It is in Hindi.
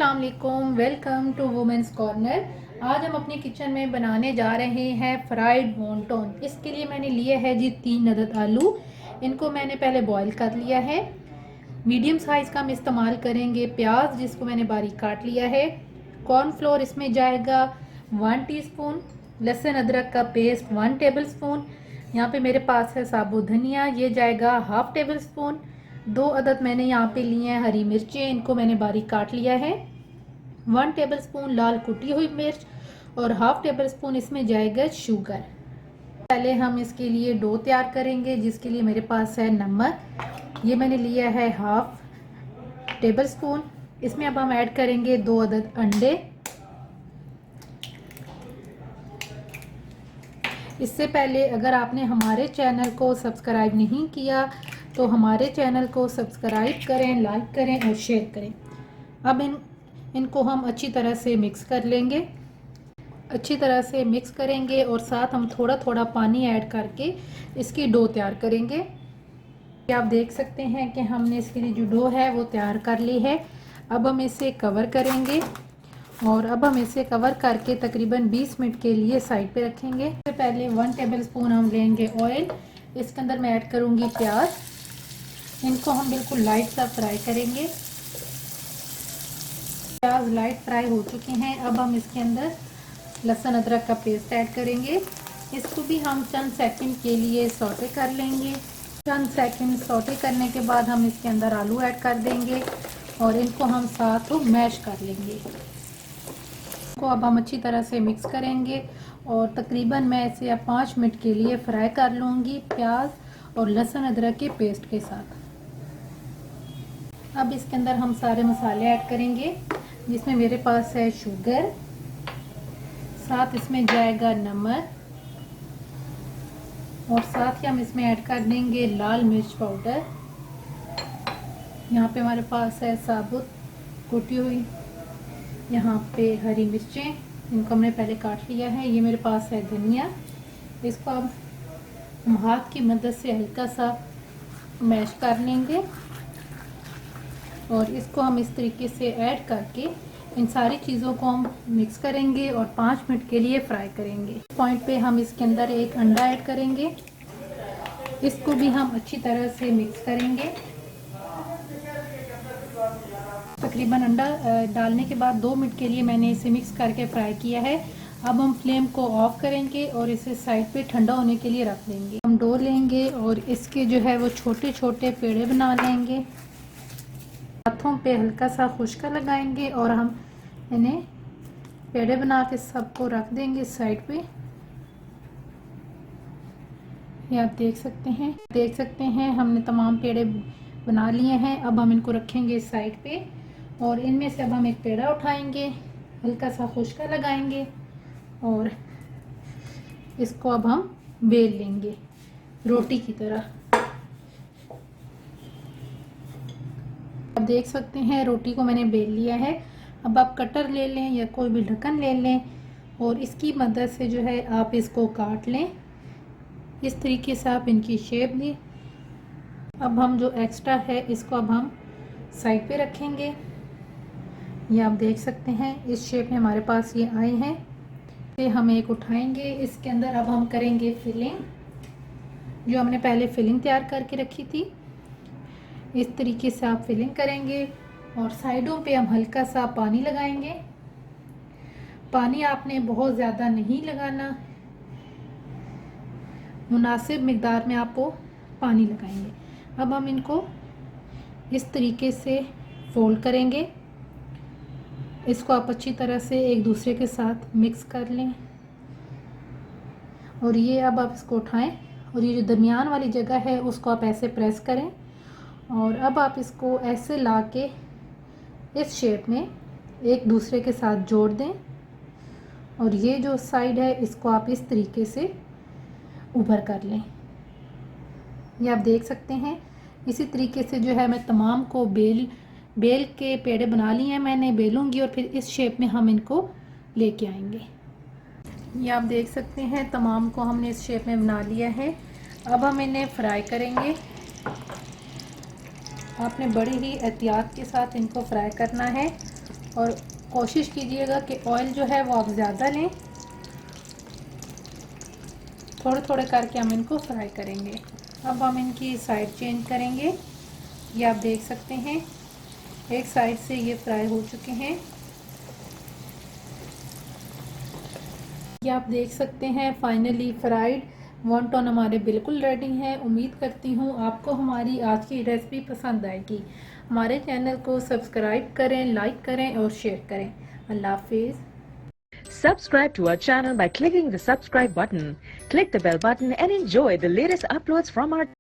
अस्सलाम वालेकुम, वेलकम टू वुमेंस कॉर्नर। आज हम अपनी किचन में बनाने जा रहे हैं फ्राइड वॉन्टन। इसके लिए मैंने लिए है जी 3 अदद आलू। इनको मैंने पहले बॉईल कर लिया है। मीडियम साइज़ का हम इस्तेमाल करेंगे। प्याज जिसको मैंने बारीक काट लिया है। कॉर्नफ्लोर इसमें जाएगा 1 टीस्पून। लहसुन अदरक का पेस्ट 1 टेबल स्पून। यहाँ पे मेरे पास है साबुत धनिया, ये जाएगा 1/2 टेबल स्पून। 2 अदद मैंने यहाँ पे लिए हैं हरी मिर्चें, इनको मैंने बारीक काट लिया है। 1 टेबल स्पून लाल कुटी हुई मिर्च और 1/2 टेबल स्पून इसमें जाएगा शुगर। पहले हम इसके लिए डो तैयार करेंगे, जिसके लिए मेरे पास है नमक, ये मैंने लिया है 1/2 टेबल स्पून। इसमें अब हम ऐड करेंगे 2 अदद अंडे। इससे पहले अगर आपने हमारे चैनल को सब्सक्राइब नहीं किया तो हमारे चैनल को सब्सक्राइब करें, लाइक करें और शेयर करें। अब इनको हम अच्छी तरह से मिक्स कर लेंगे। अच्छी तरह से मिक्स करेंगे और साथ हम थोड़ा थोड़ा पानी ऐड करके इसकी डो तैयार करेंगे। आप देख सकते हैं कि हमने इसके लिए जो डो है वो तैयार कर ली है। अब हम इसे कवर करेंगे और अब हम इसे कवर करके तकरीबन 20 मिनट के लिए साइड पे रखेंगे। इससे पहले 1 टेबल स्पून हम लेंगे ऑयल। इसके अंदर मैं ऐड करूंगी प्याज। इनको हम बिल्कुल लाइट सा फ्राई करेंगे। प्याज लाइट फ्राई हो चुके हैं। अब हम इसके अंदर लहसुन अदरक का पेस्ट ऐड करेंगे। इसको भी हम चंद सेकंड के लिए सौटे कर लेंगे। चंद सेकंड सौटे करने के बाद हम इसके अंदर आलू ऐड कर देंगे और इनको हम साथ मैश कर लेंगे। को अब हम अच्छी तरह से मिक्स करेंगे और तकरीबन मैं इसे अब 5 मिनट के लिए फ्राई कर लूँगी प्याज और लहसुन अदरक के पेस्ट के साथ। अब इसके अंदर हम सारे मसाले ऐड करेंगे, जिसमें मेरे पास है शुगर, साथ इसमें जाएगा नमक और साथ ही हम इसमें ऐड कर देंगे लाल मिर्च पाउडर। यहाँ पे हमारे पास है साबुत कुटी हुई, यहाँ पे हरी मिर्चें, इनको हमने पहले काट लिया है। ये मेरे पास है धनिया। इसको अब हम हाथ की मदद से हल्का सा मैश कर लेंगे और इसको हम इस तरीके से ऐड करके इन सारी चीज़ों को हम मिक्स करेंगे और 5 मिनट के लिए फ्राई करेंगे। इस पॉइंट पे हम इसके अंदर एक अंडा ऐड करेंगे। इसको भी हम अच्छी तरह से मिक्स करेंगे। तकरीबन अंडा डालने के बाद 2 मिनट के लिए मैंने इसे मिक्स करके फ्राई किया है। अब हम फ्लेम को ऑफ करेंगे और इसे साइड पे ठंडा होने के लिए रख देंगे। हम डो लेंगे और इसके जो है वो छोटे छोटे पेड़े बना लेंगे। हाथों पे हल्का सा खुश्का लगाएंगे और हम इन्हें पेड़े बना के सबको रख देंगे साइड पे। ये आप देख सकते हैं हमने तमाम पेड़े बना लिए हैं। अब हम इनको रखेंगे साइड पे और इनमें से अब हम एक पेड़ा उठाएंगे, हल्का सा खुश्का लगाएंगे और इसको अब हम बेल लेंगे रोटी की तरह। अब देख सकते हैं रोटी को मैंने बेल लिया है। अब आप कटर ले लें या कोई भी ढक्कन ले लें और इसकी मदद से जो है आप इसको काट लें। इस तरीके से आप इनकी शेप दें। अब हम जो एक्स्ट्रा है इसको अब हम साइड पे रखेंगे। ये आप देख सकते हैं इस शेप में हमारे पास ये आए हैं। फिर हम एक उठाएंगे, इसके अंदर अब हम करेंगे फिलिंग। जो हमने पहले फिलिंग तैयार करके रखी थी, इस तरीके से आप फिलिंग करेंगे और साइडों पे हम हल्का सा पानी लगाएंगे। पानी आपने बहुत ज़्यादा नहीं लगाना, मुनासिब मिकदार में आपको पानी लगाएंगे। अब हम इनको इस तरीके से फोल्ड करेंगे। इसको आप अच्छी तरह से एक दूसरे के साथ मिक्स कर लें और ये अब आप इसको उठाएं और ये जो दरमियान वाली जगह है उसको आप ऐसे प्रेस करें और अब आप इसको ऐसे ला के इस शेप में एक दूसरे के साथ जोड़ दें और ये जो साइड है इसको आप इस तरीके से ऊपर कर लें। ये आप देख सकते हैं इसी तरीके से जो है मैं तमाम को बेल के पेड़े बना लिए हैं। मैंने बेलूंगी और फिर इस शेप में हम इनको लेके आएंगे। ये आप देख सकते हैं तमाम को हमने इस शेप में बना लिया है। अब हम इन्हें फ्राई करेंगे। आपने बड़ी ही एहतियात के साथ इनको फ्राई करना है और कोशिश कीजिएगा कि ऑयल जो है वो आप ज़्यादा लें। थोड़े थोड़े करके हम इनको फ्राई करेंगे। अब हम इनकी साइड चेंज करेंगे। ये आप देख सकते हैं एक साइड से ये फ्राई हो चुके हैं। ये आप देख सकते हैं फाइनली फ्राइड वॉन्टन हमारे बिल्कुल रेडी हैं। उम्मीद करती हूँ आपको हमारी आज की रेसिपी पसंद आएगी। हमारे चैनल को सब्सक्राइब करें, लाइक करें और शेयर करें। अल्लाह हाफिज़। Subscribe to our channel by clicking the subscribe button. Click the bell button and enjoy the latest uploads from our channel.